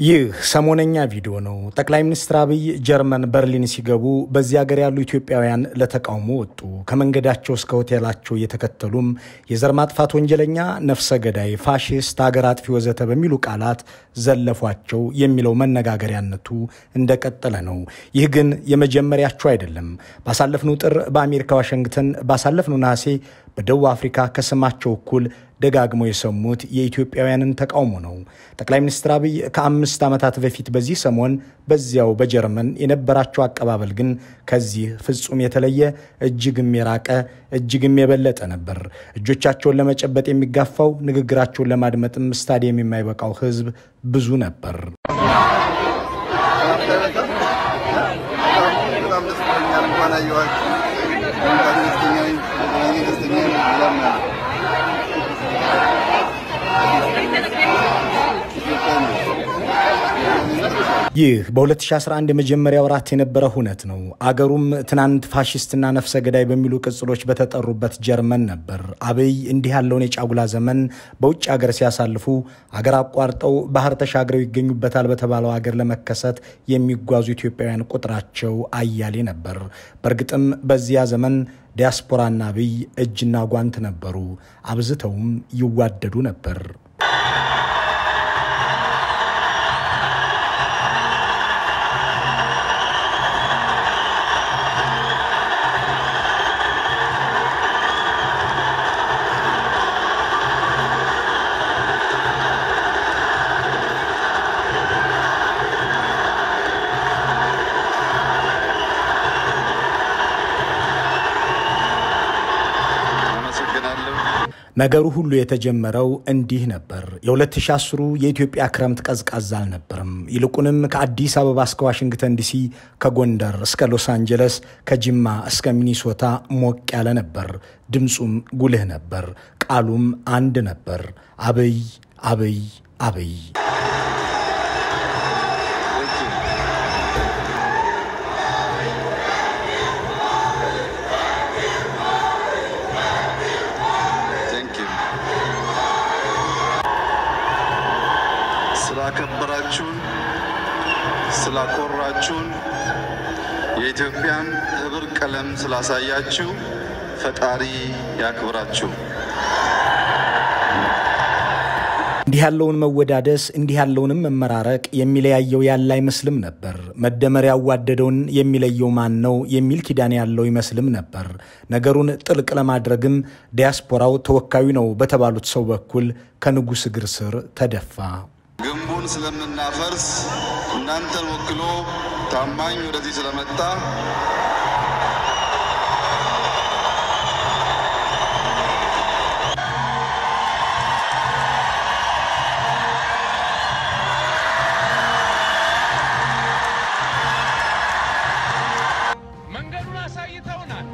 ይህ ሰሞነኛ ቪዲዮ ነው። ጠቅላይ ሚኒስትር አብይ ጀርመን በርሊን ሲገቡ በዚህ ሀገር ያሉ ኢትዮጵያውያን ለተቃውሞ ወጡ። ከመንገዳቸው እስከ ሆቴላቸው እየተከተሉም የዘር ማጥፋት ወንጀለኛ፣ ነፍሰ ገዳይ፣ ፋሺስት፣ ሀገር አጥፊ ወዘተ በሚሉ ቃላት ዘለፏቸው የሚለው መነጋገሪያነቱ እንደቀጠለ ነው። ይህ ግን የመጀመሪያቸው አይደለም። ባሳለፍነው ጥር በአሜሪካ ዋሽንግተን፣ ባሳለፍነው ነሐሴ በደቡብ አፍሪካ ከስማቸው እኩል ደጋግመው የሰሙት የኢትዮጵያውያንን ተቃውሞ ነው። ጠቅላይ ሚኒስትር አብይ ከ5 ዓመታት በፊት በዚህ ሰሞን በዚያው በጀርመን የነበራቸው አቀባበል ግን ከዚህ ፍጹም የተለየ እጅግም የራቀ እጅግም የበለጠ ነበር። እጆቻቸውን ለመጨበጥ የሚጋፋው ንግግራቸውን ለማድመጥም ስታዲየም የማይበቃው ህዝብ ብዙ ነበር። ይህ በ2011 የመጀመሪያው ወራት የነበረ ሁነት ነው። አገሩም ትናንት ፋሺስትና ነፍሰ ገዳይ በሚሉ ቅጽሎች በተጠሩበት ጀርመን ነበር። አብይ እንዲህ ያለውን የጫጉላ ዘመን በውጭ ሀገር ሲያሳልፉ አገር አቋርጠው ባህር ተሻግረው ይገኙበታል በተባለው ሀገር ለመከሰት የሚጓዙ ኢትዮጵያውያን ቁጥራቸው አያሌ ነበር። በእርግጥም በዚያ ዘመን ዲያስፖራና አብይ እጅና ጓንት ነበሩ። አብዝተውም ይዋደዱ ነበር። ነገሩ ሁሉ የተጀመረው እንዲህ ነበር። የ2010 የኢትዮጵያ ክረምት ቀዝቃዛ አልነበረም። ይልቁንም ከአዲስ አበባ እስከ ዋሽንግተን ዲሲ፣ ከጎንደር እስከ ሎስ አንጀለስ፣ ከጅማ እስከ ሚኒሶታ ሞቅ ያለ ነበር። ድምጹም ጉልህ ነበር። ቃሉም አንድ ነበር። አብይ አብይ አብይ። ስላከበራችሁን ስላኮራችሁን የኢትዮጵያን ህብር ቀለም ስላሳያችሁ ፈጣሪ ያክብራችሁ። እንዲህ ያለውን መወዳደስ እንዲህ ያለውንም መመራረቅ የሚለያየው ያለ አይመስልም ነበር። መደመር ያዋደደውን የሚለየው ማን ነው የሚል ኪዳን ያለው ይመስልም ነበር። ነገሩን ጥልቅ ለማድረግም ዲያስፖራው ተወካዩ ነው በተባሉት ሰው በኩል ከንጉስ እግር ስር ተደፋ። ግንቡን ስለምናፈርስ እናንተን ወክሎ ታማኝ ወደዚህ ስለመጣ መንገዱን አሳይተውናል።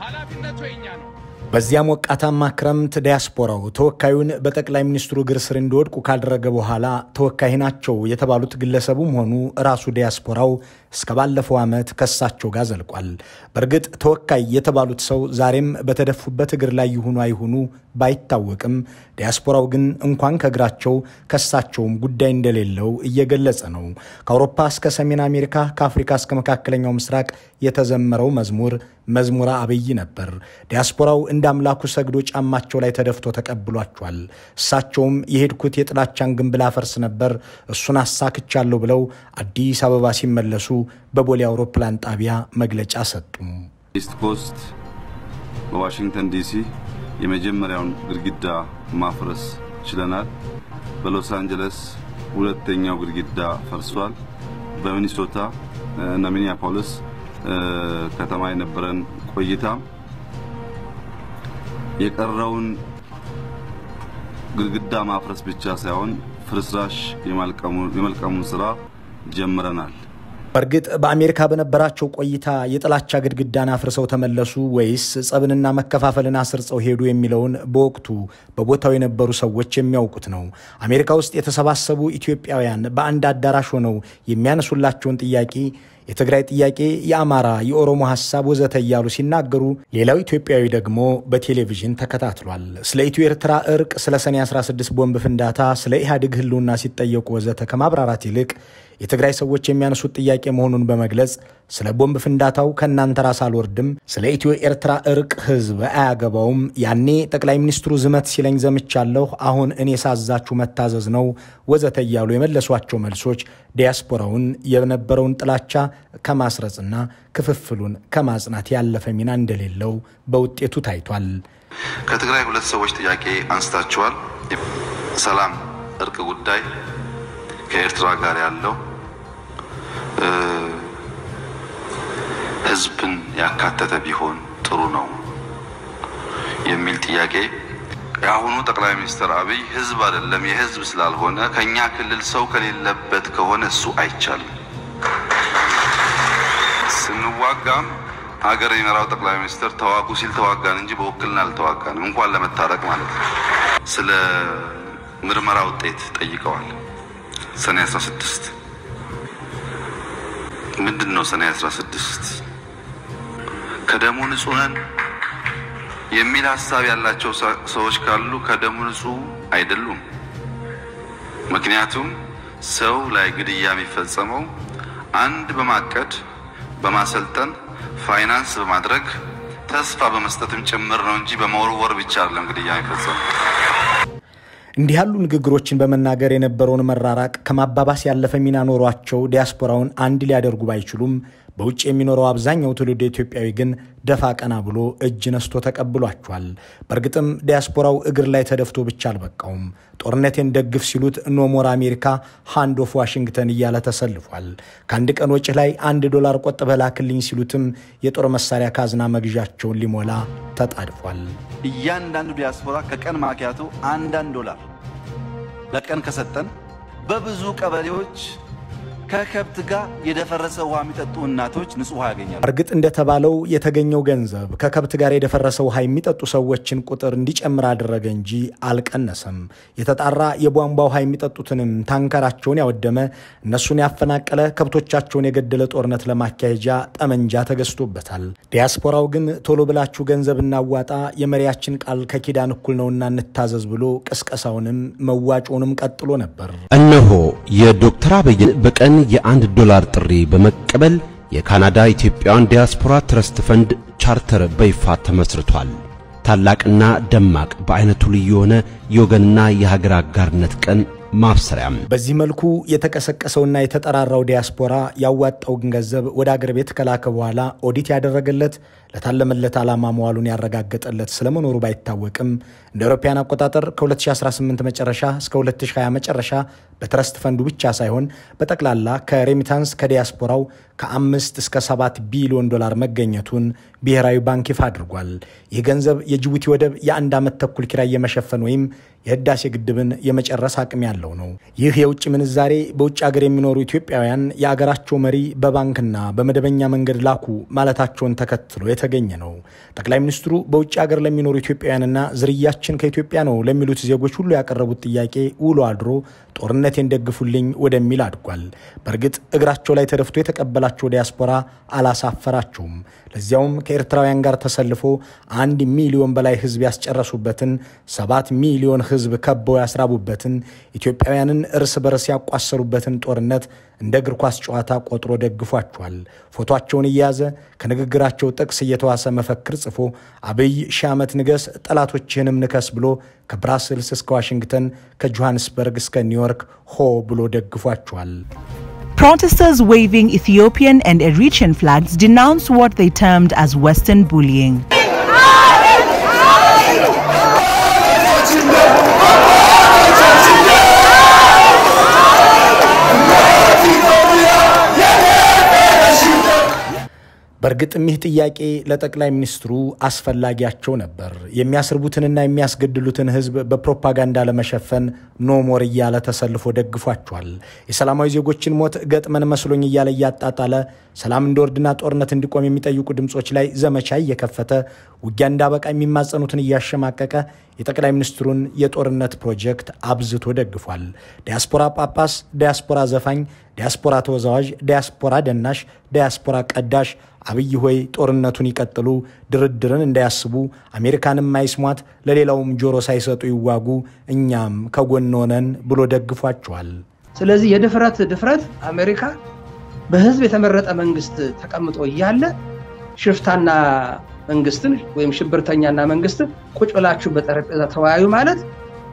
ኃላፊነቱ የኛ ነው። በዚያ ሞቃታማ ክረምት ዲያስፖራው ተወካዩን በጠቅላይ ሚኒስትሩ እግር ስር እንዲወድቁ ካደረገ በኋላ ተወካይ ናቸው የተባሉት ግለሰቡም ሆኑ ራሱ ዲያስፖራው እስከ ባለፈው ዓመት ከሳቸው ጋር ዘልቋል። በእርግጥ ተወካይ የተባሉት ሰው ዛሬም በተደፉበት እግር ላይ ይሁኑ አይሁኑ ባይታወቅም ዲያስፖራው ግን እንኳን ከእግራቸው ከሳቸውም ጉዳይ እንደሌለው እየገለጸ ነው። ከአውሮፓ እስከ ሰሜን አሜሪካ፣ ከአፍሪካ እስከ መካከለኛው ምስራቅ የተዘመረው መዝሙረ አብይ ነበር። ዲያስፖራው እንደ አምላኩ ሰግዶ ጫማቸው ላይ ተደፍቶ ተቀብሏቸዋል። እሳቸውም የሄድኩት የጥላቻን ግንብ ላፈርስ ነበር፣ እሱን አሳክቻለሁ ብለው አዲስ አበባ ሲመለሱ በቦሌ አውሮፕላን ጣቢያ መግለጫ ሰጡ። ኢስት ኮስት በዋሽንግተን ዲሲ የመጀመሪያውን ግድግዳ ማፍረስ ችለናል። በሎስ አንጀለስ ሁለተኛው ግድግዳ ፈርሷል። በሚኒሶታ እና ሚኒያፖሊስ ከተማ የነበረን ቆይታ የቀረውን ግድግዳ ማፍረስ ብቻ ሳይሆን ፍርስራሽ የመልቀሙን ስራ ጀምረናል። በርግጥ በአሜሪካ በነበራቸው ቆይታ የጥላቻ ግድግዳን አፍርሰው ተመለሱ ወይስ ጸብንና መከፋፈልን አስርጸው ሄዱ የሚለውን በወቅቱ በቦታው የነበሩ ሰዎች የሚያውቁት ነው። አሜሪካ ውስጥ የተሰባሰቡ ኢትዮጵያውያን በአንድ አዳራሽ ሆነው የሚያነሱላቸውን ጥያቄ የትግራይ ጥያቄ፣ የአማራ፣ የኦሮሞ ሐሳብ ወዘተ እያሉ ሲናገሩ ሌላው ኢትዮጵያዊ ደግሞ በቴሌቪዥን ተከታትሏል። ስለ ኢትዮ ኤርትራ እርቅ፣ ስለ ሰኔ 16 ቦምብ ፍንዳታ፣ ስለ ኢህአዴግ ህልውና ሲጠየቁ ወዘተ ከማብራራት ይልቅ የትግራይ ሰዎች የሚያነሱት ጥያቄ መሆኑን በመግለጽ ስለ ቦምብ ፍንዳታው ከናንተ ራስ አልወርድም፣ ስለ ኢትዮ ኤርትራ እርቅ ህዝብ አያገባውም፣ ያኔ ጠቅላይ ሚኒስትሩ ዝመት ሲለኝ ዘምቻለሁ፣ አሁን እኔ ሳዛችሁ መታዘዝ ነው ወዘተ እያሉ የመለሷቸው መልሶች ዲያስፖራውን የነበረውን ጥላቻ ከማስረጽና ክፍፍሉን ከማጽናት ያለፈ ሚና እንደሌለው በውጤቱ ታይቷል። ከትግራይ ሁለት ሰዎች ጥያቄ አንስታችኋል። ሰላም እርቅ ጉዳይ ከኤርትራ ጋር ያለው ህዝብን ያካተተ ቢሆን ጥሩ ነው የሚል ጥያቄ ያሁኑ ጠቅላይ ሚኒስትር አብይ ህዝብ አይደለም የህዝብ ስላልሆነ ከኛ ክልል ሰው ከሌለበት ከሆነ እሱ አይቻልም። ስንዋጋም ሀገር የመራው ጠቅላይ ሚኒስትር ተዋጉ ሲል ተዋጋን እንጂ በወክልና አልተዋጋንም እንኳን ለመታረቅ ማለት ነው። ስለ ምርመራ ውጤት ጠይቀዋል። ሰኔ 16 ምንድነው? ሰኔ 16 ከደሙ ንጹህ ነን የሚል ሐሳብ ያላቸው ሰዎች ካሉ ከደሙ ንጹህ አይደሉም። ምክንያቱም ሰው ላይ ግድያ የሚፈጸመው አንድ በማቀድ በማሰልጠን ፋይናንስ በማድረግ ተስፋ በመስጠትም ጭምር ነው እንጂ በመወርወር ብቻ አይደለም ግድያ የሚፈጸመው። እንዲህ ያሉ ንግግሮችን በመናገር የነበረውን መራራቅ ከማባባስ ያለፈ ሚና ኖሯቸው ዲያስፖራውን አንድ ሊያደርጉ ባይችሉም በውጭ የሚኖረው አብዛኛው ትውልደ ኢትዮጵያዊ ግን ደፋ ቀና ብሎ እጅ ነስቶ ተቀብሏቸዋል። በእርግጥም ዲያስፖራው እግር ላይ ተደፍቶ ብቻ አልበቃውም። ጦርነቴን ደግፍ ሲሉት ኖ ሞር አሜሪካ ሃንድ ኦፍ ዋሽንግተን እያለ ተሰልፏል። ከአንድ ቀን ወጪ ላይ $1 ቆጥበህ ላክልኝ ሲሉትም የጦር መሳሪያ ካዝና መግዣቸውን ሊሞላ ተጣድፏል። እያንዳንዱ ዲያስፖራ ከቀን ማኪያቱ $1 በቀን ከሰጠን በብዙ ቀበሌዎች ከከብት ጋር የደፈረሰ ውሃ የሚጠጡ እናቶች ንጹህ ውሃ ያገኛሉ። እርግጥ እንደተባለው የተገኘው ገንዘብ ከከብት ጋር የደፈረሰ ውሃ የሚጠጡ ሰዎችን ቁጥር እንዲጨምር አደረገ እንጂ አልቀነሰም። የተጣራ የቧንቧ ውሃ የሚጠጡትንም ታንከራቸውን ያወደመ፣ እነሱን ያፈናቀለ፣ ከብቶቻቸውን የገደለ ጦርነት ለማካሄጃ ጠመንጃ ተገዝቶበታል። ዲያስፖራው ግን ቶሎ ብላችሁ ገንዘብ እናዋጣ፣ የመሪያችን ቃል ከኪዳን እኩል ነውና እንታዘዝ ብሎ ቅስቀሳውንም መዋጮውንም ቀጥሎ ነበር። እነሆ የዶክተር አብይ በቀን $1 ጥሪ በመቀበል የካናዳ ኢትዮጵያውያን ዲያስፖራ ትረስት ፈንድ ቻርተር በይፋ ተመስርቷል። ታላቅና ደማቅ በአይነቱ ልዩ የሆነ የወገንና የሀገር አጋርነት ቀን ማብሰሪያም በዚህ መልኩ የተቀሰቀሰውና የተጠራራው ዲያስፖራ ያዋጣው ገንዘብ ወደ አገር ቤት ከላከ በኋላ ኦዲት ያደረገለት ለታለመለት ዓላማ መዋሉን ያረጋገጠለት ስለመኖሩ ባይታወቅም እንደ አውሮፓውያን አቆጣጠር ከ2018 መጨረሻ እስከ 2020 መጨረሻ በትረስት ፈንዱ ብቻ ሳይሆን በጠቅላላ ከሬሚታንስ ከዲያስፖራው ከ5 እስከ $7 ቢሊዮን መገኘቱን ብሔራዊ ባንክ ይፋ አድርጓል። ይህ ገንዘብ የጅቡቲ ወደብ የአንድ ዓመት ተኩል ኪራይ የመሸፈን ወይም የህዳሴ ግድብን የመጨረስ አቅም ያለው ነው። ይህ የውጭ ምንዛሬ በውጭ ሀገር የሚኖሩ ኢትዮጵያውያን የአገራቸው መሪ በባንክና በመደበኛ መንገድ ላኩ ማለታቸውን ተከትሎ የተገኘ ነው። ጠቅላይ ሚኒስትሩ በውጭ ሀገር ለሚኖሩ ኢትዮጵያውያንና ዝርያችን ከኢትዮጵያ ነው ለሚሉት ዜጎች ሁሉ ያቀረቡት ጥያቄ ውሎ አድሮ ጦርነቴን ደግፉልኝ ወደሚል አድጓል። በእርግጥ እግራቸው ላይ ተደፍቶ የተቀበላቸው ዲያስፖራ አላሳፈራቸውም። ለዚያውም ከኤርትራውያን ጋር ተሰልፎ 1 ሚሊዮን በላይ ህዝብ ያስጨረሱበትን 7 ሚሊዮን ህዝብ ከበው ያስራቡበትን ኢትዮጵያውያንን እርስ በርስ ያቋሰሩበትን ጦርነት እንደ እግር ኳስ ጨዋታ ቆጥሮ ደግፏቸዋል። ፎቶአቸውን እያያዘ ከንግግራቸው ጥቅስ እየተዋሰ መፈክር ጽፎ አብይ ሺህ ዓመት ንገስ ጠላቶችህንም ንከስ ብሎ ከብራስልስ እስከ ዋሽንግተን ከጆሃንስበርግ እስከ ኒውዮርክ ሆ ብሎ ደግፏቸዋል። Protesters waving Ethiopian and Eritrean flags denounced what they termed as Western bullying. በርግጥም ይህ ጥያቄ ለጠቅላይ ሚኒስትሩ አስፈላጊያቸው ነበር። የሚያስርቡትንና የሚያስገድሉትን ህዝብ በፕሮፓጋንዳ ለመሸፈን ኖሞር እያለ ተሰልፎ ደግፏቸዋል። የሰላማዊ ዜጎችን ሞት ገጥመን መስሎኝ እያለ ያጣጣለ ሰላም እንዲወርድና ጦርነት እንዲቆም የሚጠይቁ ድምጾች ላይ ዘመቻ እየከፈተ ውጊያ እንዳበቃ የሚማጸኑትን እያሸማቀቀ የጠቅላይ ሚኒስትሩን የጦርነት ፕሮጀክት አብዝቶ ደግፏል። ዲያስፖራ ጳጳስ፣ ዲያስፖራ ዘፋኝ፣ ዲያስፖራ ተወዛዋዥ፣ ዲያስፖራ ደናሽ፣ ዲያስፖራ ቀዳሽ አብይ ሆይ ጦርነቱን ይቀጥሉ፣ ድርድርን እንዳያስቡ፣ አሜሪካንም ማይስሟት፣ ለሌላውም ጆሮ ሳይሰጡ ይዋጉ፣ እኛም ከጎን ሆነን ብሎ ደግፏቸዋል። ስለዚህ የድፍረት አሜሪካ በህዝብ የተመረጠ መንግስት ተቀምጦ እያለ ሽፍታና መንግስትን ወይም ሽብርተኛና መንግስትን ቁጭ ብላችሁ በጠረጴዛ ተወያዩ ማለት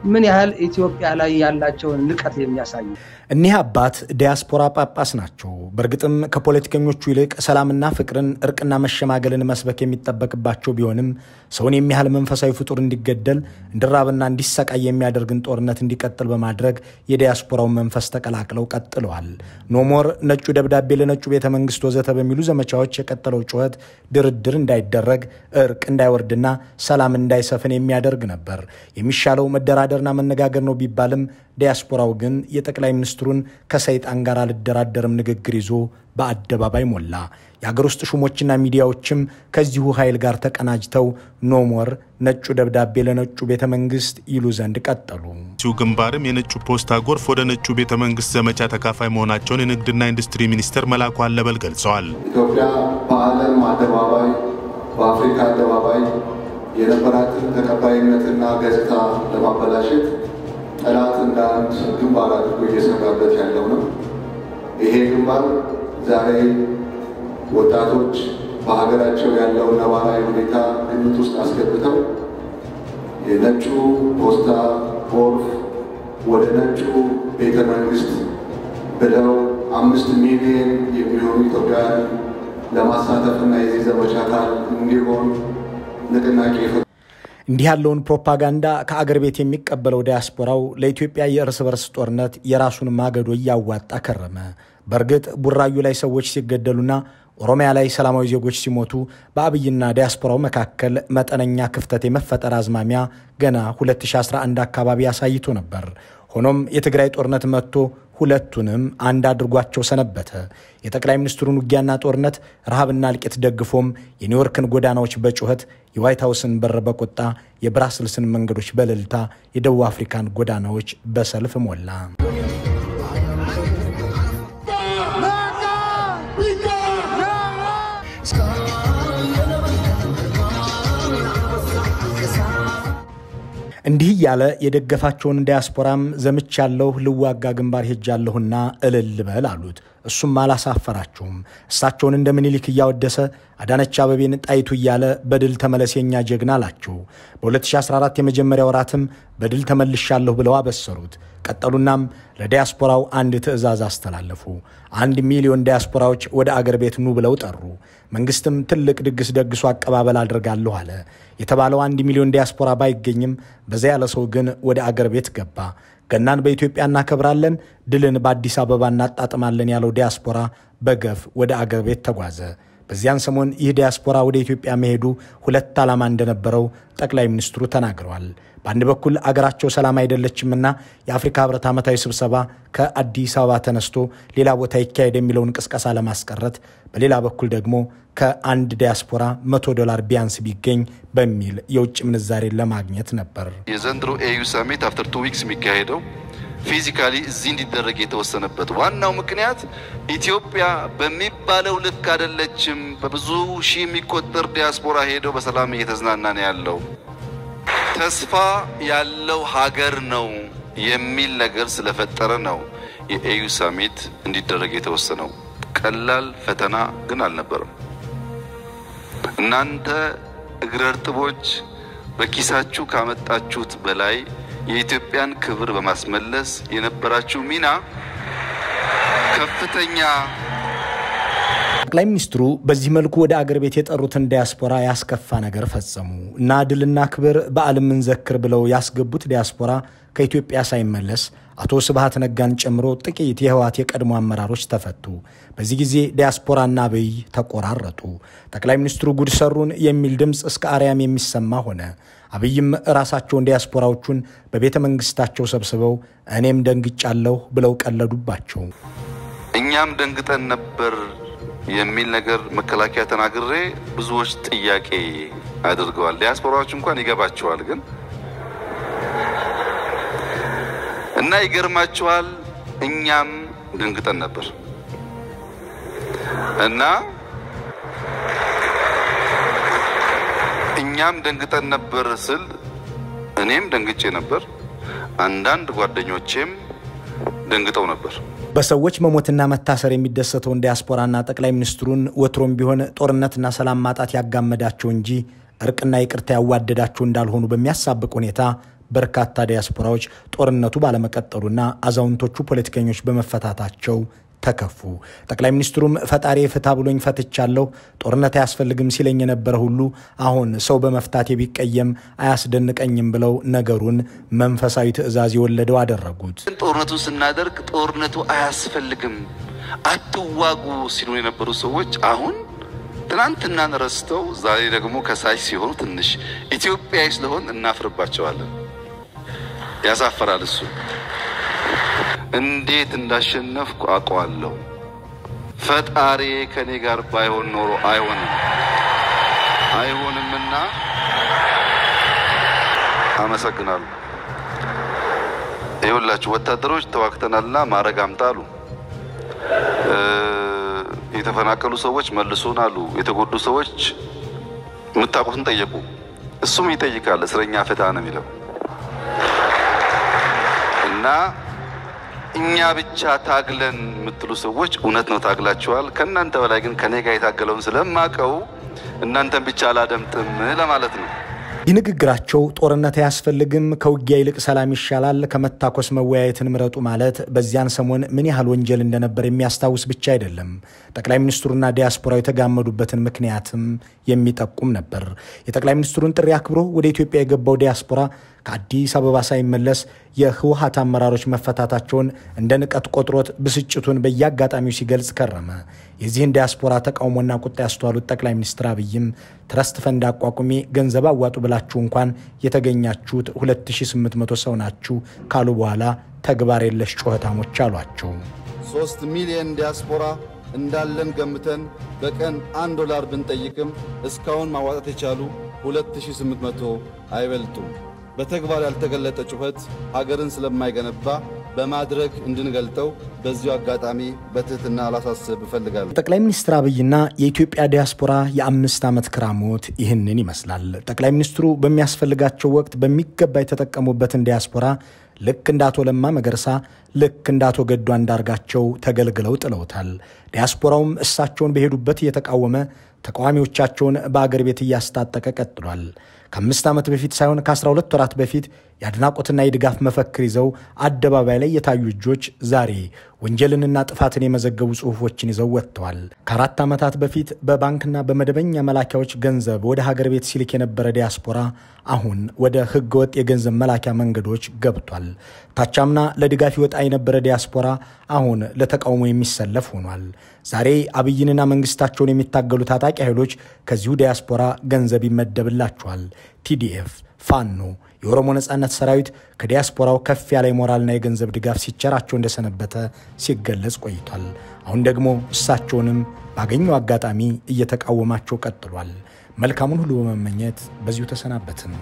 ምን ያህል ኢትዮጵያ ላይ ያላቸውን ንቀት የሚያሳይ። እኒህ አባት ዲያስፖራ ጳጳስ ናቸው። በርግጥም ከፖለቲከኞቹ ይልቅ ሰላምና ፍቅርን እርቅና መሸማገልን መስበክ የሚጠበቅባቸው ቢሆንም ሰውን የሚያህል መንፈሳዊ ፍጡር እንዲገደል እንዲራብና እንዲሰቃይ የሚያደርግን ጦርነት እንዲቀጥል በማድረግ የዲያስፖራውን መንፈስ ተቀላቅለው ቀጥለዋል። ኖሞር፣ ነጩ ደብዳቤ ለነጩ ቤተ መንግስት ወዘተ በሚሉ ዘመቻዎች የቀጠለው ጩኸት ድርድር እንዳይደረግ፣ እርቅ እንዳይወርድና ሰላም እንዳይሰፍን የሚያደርግ ነበር። የሚሻለው መደራደርና መነጋገር ነው ቢባልም ዲያስፖራው ግን የጠቅላይ ሚኒስትሩን ከሰይጣን ጋር አልደራደርም ንግግር ይዞ በአደባባይ ሞላ። የአገር ውስጥ ሹሞችና ሚዲያዎችም ከዚሁ ኃይል ጋር ተቀናጅተው ኖሞር፣ ነጩ ደብዳቤ ለነጩ ቤተ መንግስት ይሉ ዘንድ ቀጠሉ። ግንባርም የነጩ ፖስታ ጎርፍ ወደ ነጩ ቤተ መንግስት ዘመቻ ተካፋይ መሆናቸውን የንግድና ኢንዱስትሪ ሚኒስትር መላኩ አለበል ገልጸዋል። ኢትዮጵያ በዓለም አደባባይ በአፍሪካ አደባባይ የነበራትን ተቀባይነትና ገጽታ ለማበላሸት ጠላት እንደ አንድ ግንባር አድርጎ እየሰራበት ያለው ነው። ይሄ ግንባር ዛሬ ወጣቶች በሀገራቸው ያለው ነባራዊ ሁኔታ ግምት ውስጥ አስገብተው የነጩ ፖስታ ጎርፍ ወደ ነጩ ቤተ መንግስት ብለው 5 ሚሊዮን የሚሆኑ ኢትዮጵያውያን ለማሳተፍና የዚህ ዘመቻ አካል እንዲሆን ንቅናቄ እንዲህ ያለውን ፕሮፓጋንዳ ከአገር ቤት የሚቀበለው ዲያስፖራው ለኢትዮጵያ የእርስ በርስ ጦርነት የራሱን ማገዶ እያዋጣ ከረመ። በርግጥ ቡራዩ ላይ ሰዎች ሲገደሉና ኦሮሚያ ላይ ሰላማዊ ዜጎች ሲሞቱ በአብይና ዲያስፖራው መካከል መጠነኛ ክፍተት የመፈጠር አዝማሚያ ገና 2011 አካባቢ ያሳይቶ ነበር። ሆኖም የትግራይ ጦርነት መጥቶ ሁለቱንም አንድ አድርጓቸው ሰነበተ። የጠቅላይ ሚኒስትሩን ውጊያና ጦርነት ረሃብና እልቂት ደግፎም የኒውዮርክን ጎዳናዎች በጩኸት፣ የዋይት ሃውስን በር በቁጣ፣ የብራስልስን መንገዶች በእልልታ፣ የደቡብ አፍሪካን ጎዳናዎች በሰልፍ ሞላ። እንዲህ ያለ የደገፋቸውን ዲያስፖራም ዘምቻለሁ፣ ልዋጋ ግንባር ሄጃለሁና እልል በል አሉት። እሱም አላሳፈራቸውም። እሳቸውን እንደ ምኒልክ እያወደሰ አዳነች አበቤን ጣይቱ እያለ በድል ተመለሰኛ ጀግና አላቸው። በ2014 የመጀመሪያ ወራትም በድል ተመልሻለሁ ብለው አበሰሩት። ቀጠሉናም ለዲያስፖራው አንድ ትዕዛዝ አስተላለፉ። 1 ሚሊዮን ዲያስፖራዎች ወደ አገር ቤት ኑ ብለው ጠሩ። መንግስትም ትልቅ ድግስ ደግሶ አቀባበል አድርጋለሁ አለ። የተባለው 1 ሚሊዮን ዲያስፖራ ባይገኝም በዛ ያለ ሰው ግን ወደ አገር ቤት ገባ። ገናን በኢትዮጵያ እናከብራለን፣ ድልን በአዲስ አበባ እናጣጥማለን ያለው ዲያስፖራ በገፍ ወደ አገር ቤት ተጓዘ። በዚያን ሰሞን ይህ ዲያስፖራ ወደ ኢትዮጵያ መሄዱ ሁለት ዓላማ እንደነበረው ጠቅላይ ሚኒስትሩ ተናግረዋል። በአንድ በኩል አገራቸው ሰላም አይደለችምና የአፍሪካ ህብረት ዓመታዊ ስብሰባ ከአዲስ አበባ ተነስቶ ሌላ ቦታ ይካሄድ የሚለውን ቅስቀሳ ለማስቀረት፣ በሌላ በኩል ደግሞ ከአንድ ዲያስፖራ $100 ቢያንስ ቢገኝ በሚል የውጭ ምንዛሬ ለማግኘት ነበር። የዘንድሮ ኤዩ ሰሚት አፍተር 2 ዊክስ የሚካሄደው ፊዚካሊ እዚህ እንዲደረግ የተወሰነበት ዋናው ምክንያት ኢትዮጵያ በሚባለው ልክ አይደለችም። በብዙ ሺህ የሚቆጠር ዲያስፖራ ሄዶ በሰላም እየተዝናና ነው ያለው። ተስፋ ያለው ሀገር ነው የሚል ነገር ስለፈጠረ ነው የኤዩ ሰሚት እንዲደረግ የተወሰነው። ቀላል ፈተና ግን አልነበረም። እናንተ እግረ እርጥቦች በኪሳችሁ ካመጣችሁት በላይ የኢትዮጵያን ክብር በማስመለስ የነበራችሁ ሚና ከፍተኛ። ጠቅላይ ሚኒስትሩ በዚህ መልኩ ወደ አገር ቤት የጠሩትን ዲያስፖራ ያስከፋ ነገር ፈጸሙ እና ድልና ክብር በዓለም እንዘክር ብለው ያስገቡት ዲያስፖራ ከኢትዮጵያ ሳይመለስ አቶ ስብሃት ነጋን ጨምሮ ጥቂት የህወሓት የቀድሞ አመራሮች ተፈቱ። በዚህ ጊዜ ዲያስፖራና አብይ ተቆራረጡ። ጠቅላይ ሚኒስትሩ ጉድ ሰሩን የሚል ድምጽ እስከ አርያም የሚሰማ ሆነ። አብይም ራሳቸውን ዲያስፖራዎቹን በቤተ መንግስታቸው ሰብስበው እኔም ደንግጫለሁ ብለው ቀለዱባቸው። እኛም ደንግጠን ነበር የሚል ነገር መከላከያ ተናግሬ ብዙዎች ጥያቄ አድርገዋል። ዲያስፖራዎች እንኳን ይገባቸዋል ግን እና ይገርማቸዋል እኛም ደንግጠን ነበር እና እኛም ደንግጠን ነበር ስል እኔም ደንግጬ ነበር አንዳንድ ጓደኞቼም ደንግጠው ነበር። በሰዎች መሞትና መታሰር የሚደሰተው ዲያስፖራና ጠቅላይ ሚኒስትሩን ወትሮም ቢሆን ጦርነትና ሰላም ማጣት ያጋመዳቸው እንጂ እርቅና ይቅርታ ያዋደዳቸው እንዳልሆኑ በሚያሳብቅ ሁኔታ በርካታ ዲያስፖራዎች ጦርነቱ ባለመቀጠሉና አዛውንቶቹ ፖለቲከኞች በመፈታታቸው ተከፉ። ጠቅላይ ሚኒስትሩም ፈጣሪ ፍታ ብሎኝ ፈትቻለሁ ጦርነት አያስፈልግም ሲለኝ የነበረ ሁሉ አሁን ሰው በመፍታቴ ቢቀየም አያስደንቀኝም ብለው ነገሩን መንፈሳዊ ትዕዛዝ የወለደው አደረጉት። ጦርነቱን ስናደርግ ጦርነቱ አያስፈልግም አትዋጉ ሲሉ የነበሩ ሰዎች አሁን ትናንትና ረስተው ዛሬ ደግሞ ከሳሽ ሲሆኑ ትንሽ ኢትዮጵያዊ ስለሆን እናፍርባቸዋለን። ያሳፈራል እሱ እንዴት እንዳሸነፍኩ አውቀዋለሁ። ፈጣሪ ከኔ ጋር ባይሆን ኖሮ አይሆንምና አመሰግናለሁ። ይኸውላችሁ ወታደሮች ተዋክተናልና ማረግ አምጣሉ። የተፈናቀሉ ሰዎች መልሱን አሉ። የተጎዱ ሰዎች ምታቁትን ጠየቁ። እሱም ይጠይቃል። እስረኛ ፈታ ነው የሚለው እና እኛ ብቻ ታግለን ምትሉ ሰዎች እውነት ነው ታግላችኋል። ከናንተ በላይ ግን ከኔ ጋር የታገለውን ስለማቀው እናንተን ብቻ አላደምጥም ለማለት ነው። ይንግግራቸው ጦርነት ያስፈልግም ከውጊያ ይልቅ ሰላም ይሻላል ከመታኮስ መወያየትን ምረጡ ማለት በዚያን ሰሞን ምን ያህል ወንጀል እንደነበር የሚያስታውስ ብቻ አይደለም። ጠቅላይ ሚኒስትሩና ዲያስፖራው የተጋመዱበትን ምክንያትም የሚጠቁም ነበር። የጠቅላይ ሚኒስትሩን ጥሪ አክብሮ ወደ ኢትዮጵያ የገባው ዲያስፖራ ከአዲስ አበባ ሳይመለስ የህወሓት አመራሮች መፈታታቸውን እንደ ንቀት ቆጥሮት ብስጭቱን በያጋጣሚው ሲገልጽ ከረመ። የዚህን ዲያስፖራ ተቃውሞና ቁጣ ያስተዋሉት ጠቅላይ ሚኒስትር አብይም ትረስት ፈንድ አቋቁሜ ገንዘብ አዋጡ ብላችሁ እንኳን የተገኛችሁት 2800 ሰው ናችሁ ካሉ በኋላ ተግባር የለሽ ጩኸታሞች አሏቸው። 3 ሚሊዮን ዲያስፖራ እንዳለን ገምተን በቀን $1 ብንጠይቅም እስካሁን ማዋጣት የቻሉ 2800 አይበልጡም። በተግባር ያልተገለጠ ጩኸት ሀገርን ስለማይገነባ በማድረግ እንድንገልጠው በዚሁ አጋጣሚ በትህትና ላሳስብ እፈልጋለሁ። ጠቅላይ ሚኒስትር አብይና የኢትዮጵያ ዲያስፖራ የ5 ዓመት ክራሞት ይህንን ይመስላል። ጠቅላይ ሚኒስትሩ በሚያስፈልጋቸው ወቅት በሚገባ የተጠቀሙበትን ዲያስፖራ ልክ እንዳቶ ለማ መገርሳ ልክ እንዳቶ ገዱ አንዳርጋቸው ተገልግለው ጥለውታል። ዲያስፖራውም እሳቸውን በሄዱበት እየተቃወመ ተቃዋሚዎቻቸውን በአገር ቤት እያስታጠቀ ቀጥሏል። ከ5 ዓመት በፊት ሳይሆን ከ12 ወራት በፊት ያድናቆትና የድጋፍ መፈክር ይዘው አደባባይ ላይ የታዩ እጆች ዛሬ ወንጀልንና ጥፋትን የመዘገቡ ጽሑፎችን ይዘው ወጥተዋል። ከ4 ዓመታት በፊት በባንክና በመደበኛ መላኪያዎች ገንዘብ ወደ ሀገር ቤት ሲልክ የነበረ ዲያስፖራ አሁን ወደ ህገወጥ የገንዘብ መላኪያ መንገዶች ገብቷል። ታቻምና ለድጋፍ ይወጣ የነበረ ዲያስፖራ አሁን ለተቃውሞ የሚሰለፍ ሆኗል። ዛሬ አብይንና መንግስታቸውን የሚታገሉ ታጣቂ ኃይሎች ከዚሁ ዲያስፖራ ገንዘብ ይመደብላቸዋል። ቲዲኤፍ፣ ፋኖ፣ የኦሮሞ ነጻነት ሰራዊት ከዲያስፖራው ከፍ ያለ ሞራልና የገንዘብ ድጋፍ ሲቸራቸው እንደሰነበተ ሲገለጽ ቆይቷል። አሁን ደግሞ እሳቸውንም ባገኘው አጋጣሚ እየተቃወማቸው ቀጥሏል። መልካሙን ሁሉ በመመኘት በዚሁ ተሰናበትን።